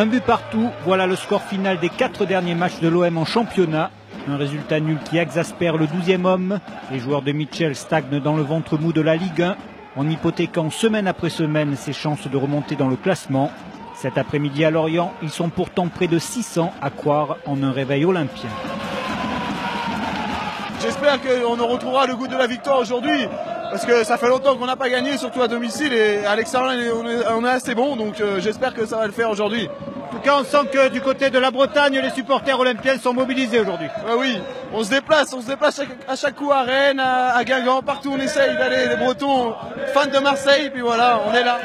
Un but partout, voilà le score final des 4 derniers matchs de l'OM en championnat. Un résultat nul qui exaspère le 12e homme. Les joueurs de Mitchell stagnent dans le ventre mou de la Ligue 1, en hypothéquant semaine après semaine ses chances de remonter dans le classement. Cet après-midi à Lorient, ils sont pourtant près de 600 à croire en un réveil olympien. J'espère qu'on retrouvera le goût de la victoire aujourd'hui, parce que ça fait longtemps qu'on n'a pas gagné, surtout à domicile, et à l'extérieur on est assez bon, donc j'espère que ça va le faire aujourd'hui. En tout cas, on sent que du côté de la Bretagne, les supporters olympiens sont mobilisés aujourd'hui. Oui, on se déplace à chaque coup à Rennes, à Guingamp, partout on essaye d'aller, les Bretons, fans de Marseille, puis voilà, on est là.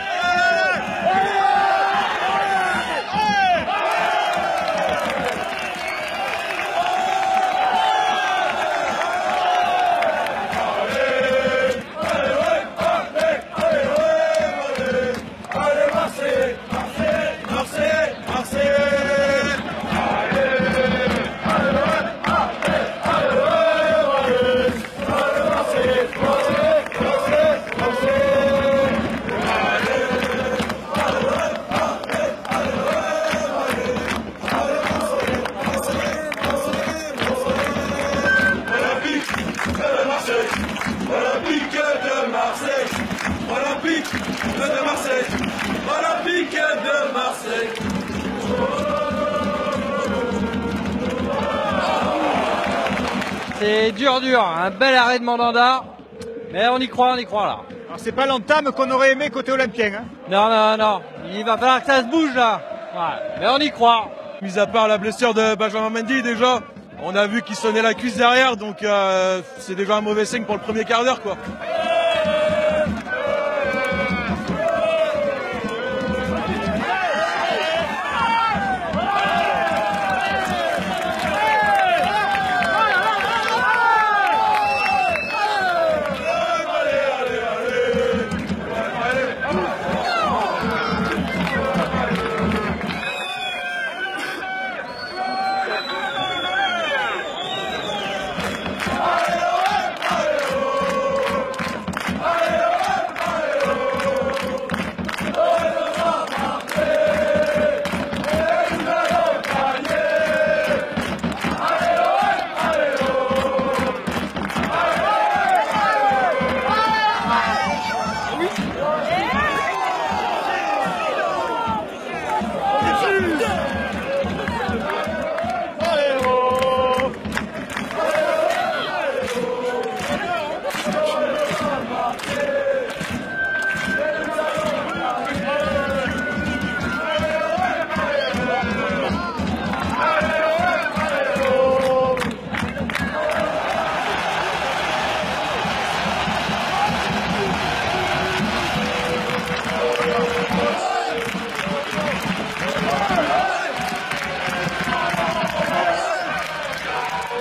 C'est dur, un bel arrêt de Mandanda, mais on y croit là. Alors c'est pas l'entame qu'on aurait aimé côté olympien. Hein. Non, il va falloir que ça se bouge là. Ouais. Mais on y croit. Mis à part la blessure de Benjamin Mendy déjà, on a vu qu'il sonnait la cuisse derrière, donc c'est déjà un mauvais signe pour le premier quart d'heure quoi.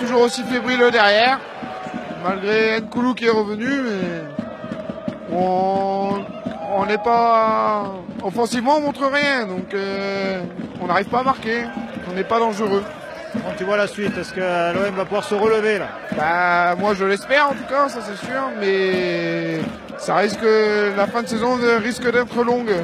Toujours aussi fébrile derrière, malgré Nkoulou qui est revenu, mais on n'est pas offensivement, on montre rien, donc on n'arrive pas à marquer, on n'est pas dangereux. Bon, tu vois la suite, est-ce que l'OM va pouvoir se relever là? Bah, moi je l'espère en tout cas, ça c'est sûr, mais ça risque, la fin de saison risque d'être longue.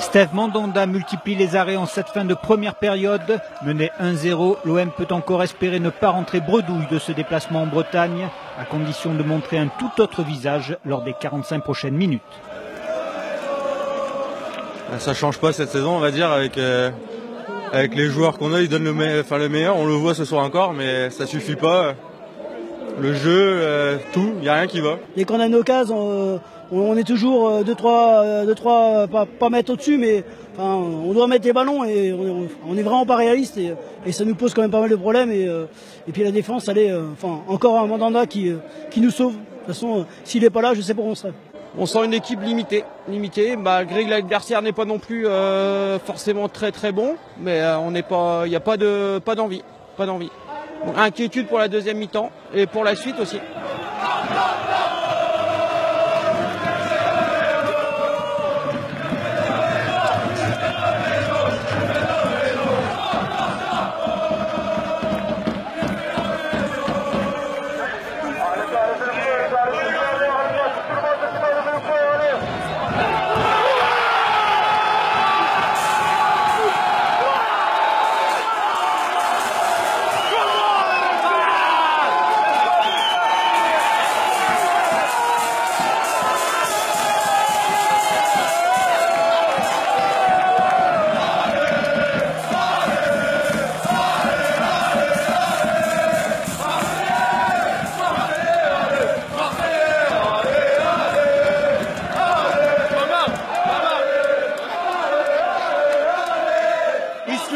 Steve Mandanda multiplie les arrêts en cette fin de première période. Mené 1-0, l'OM peut encore espérer ne pas rentrer bredouille de ce déplacement en Bretagne, à condition de montrer un tout autre visage lors des 45 prochaines minutes. Ça change pas cette saison, on va dire, avec les joueurs qu'on a, ils donnent le meilleur. On le voit ce soir encore, mais ça suffit pas. Le jeu, tout, il n'y a rien qui va. Et quand on a une occasion, on est toujours 2-3 pas mettre au-dessus, mais enfin, on doit mettre les ballons et on est vraiment pas réaliste et ça nous pose quand même pas mal de problèmes. Et puis la défense, elle est encore un Mandanda qui nous sauve. De toute façon, s'il n'est pas là, je sais pas où on serait. On sent une équipe limitée, malgré que l'adversaire n'est pas non plus forcément très très bon, mais il n'y a pas d'envie. Donc, inquiétude pour la deuxième mi-temps et pour la suite aussi.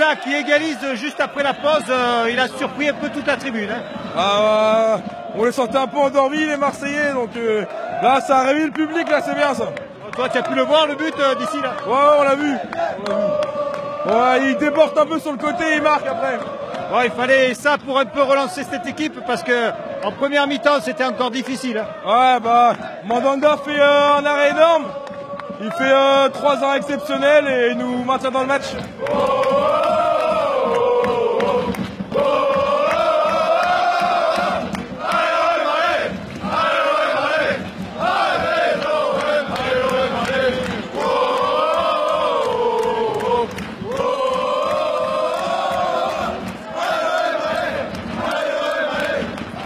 Hamza qui égalise juste après la pause, il a surpris un peu toute la tribune. On les sentait un peu endormis les Marseillais, donc là ça a réveillé le public, là c'est bien ça. Toi tu as pu le voir le but d'ici là? Ouais, on l'a vu. Ouais, il déborde un peu sur le côté et il marque après. Ouais, il fallait ça pour un peu relancer cette équipe parce que en première mi-temps c'était encore difficile. Ouais, bah Mandanda fait un arrêt énorme. Il fait 3 ans exceptionnels et il nous maintient dans le match.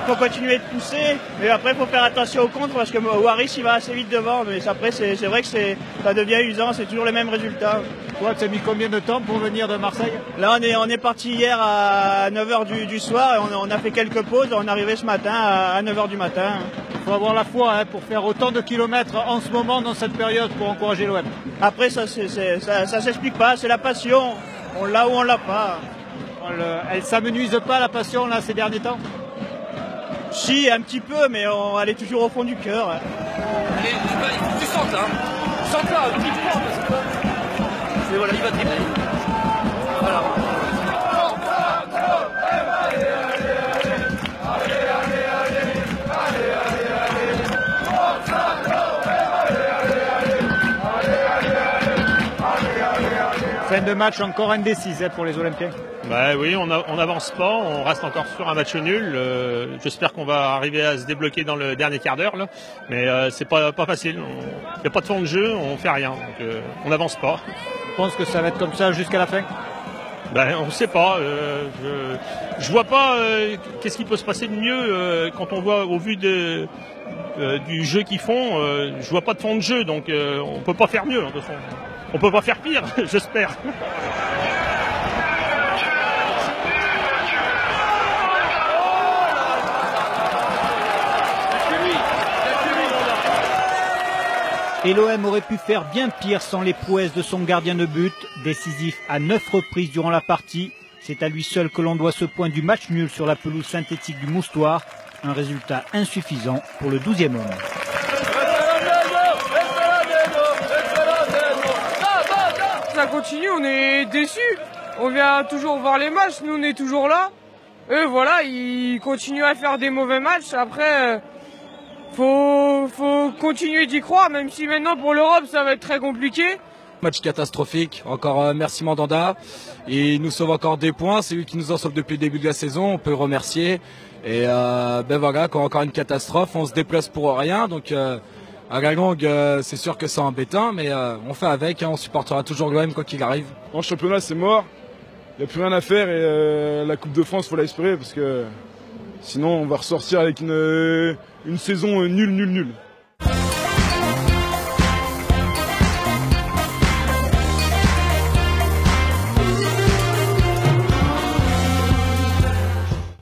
Il faut continuer de pousser, mais après il faut faire attention au contre parce que Waris il va assez vite devant, mais après c'est vrai que ça devient usant, c'est toujours les mêmes résultats. Toi tu as mis combien de temps pour venir de Marseille? Là on est parti hier à 9h du soir et on a fait quelques pauses, on est arrivé ce matin à 9h du matin. Il faut avoir la foi pour faire autant de kilomètres en ce moment dans cette période pour encourager l'OM. Après ça s'explique pas, c'est la passion, on l'a ou on l'a pas. Elle s'amenuise pas la passion là ces derniers temps? Si, un petit peu, mais elle est toujours au fond du cœur. Il faut que tu sentes là. Sente là, vite-toi parce que. Et voilà, il va dribbler. Voilà. Fin de match encore indécise pour les Olympiens. Bah oui, on n'avance pas, on reste encore sur un match nul. J'espère qu'on va arriver à se débloquer dans le dernier quart d'heure, là. Mais c'est pas facile. Il n'y a pas de fond de jeu, on fait rien. Donc on n'avance pas. Je pense que ça va être comme ça jusqu'à la fin. Ben, on ne sait pas. Je vois pas qu'est-ce qui peut se passer de mieux quand on voit au vu du jeu qu'ils font. Je vois pas de fond de jeu, donc on peut pas faire mieux. De toute façon. On peut pas faire pire, j'espère. Et l'OM aurait pu faire bien pire sans les prouesses de son gardien de but, décisif à 9 reprises durant la partie. C'est à lui seul que l'on doit ce point du match nul sur la pelouse synthétique du Moustoir. Un résultat insuffisant pour le 12e homme. Ça continue, on est déçus. On vient toujours voir les matchs, nous on est toujours là. Eux voilà, ils continuent à faire des mauvais matchs. Après, faut continuer d'y croire, même si maintenant pour l'Europe ça va être très compliqué. Match catastrophique, encore merci Mandanda. Il nous sauve encore des points, c'est lui qui nous en sauve depuis le début de la saison, on peut le remercier. Et ben voilà, encore une catastrophe, on se déplace pour rien, donc à la longue c'est sûr que c'est embêtant, mais on fait avec, on supportera toujours l'OM quoi qu'il arrive. En championnat c'est mort, il n'y a plus rien à faire et la Coupe de France faut l'espérer parce que sinon on va ressortir avec une saison nulle.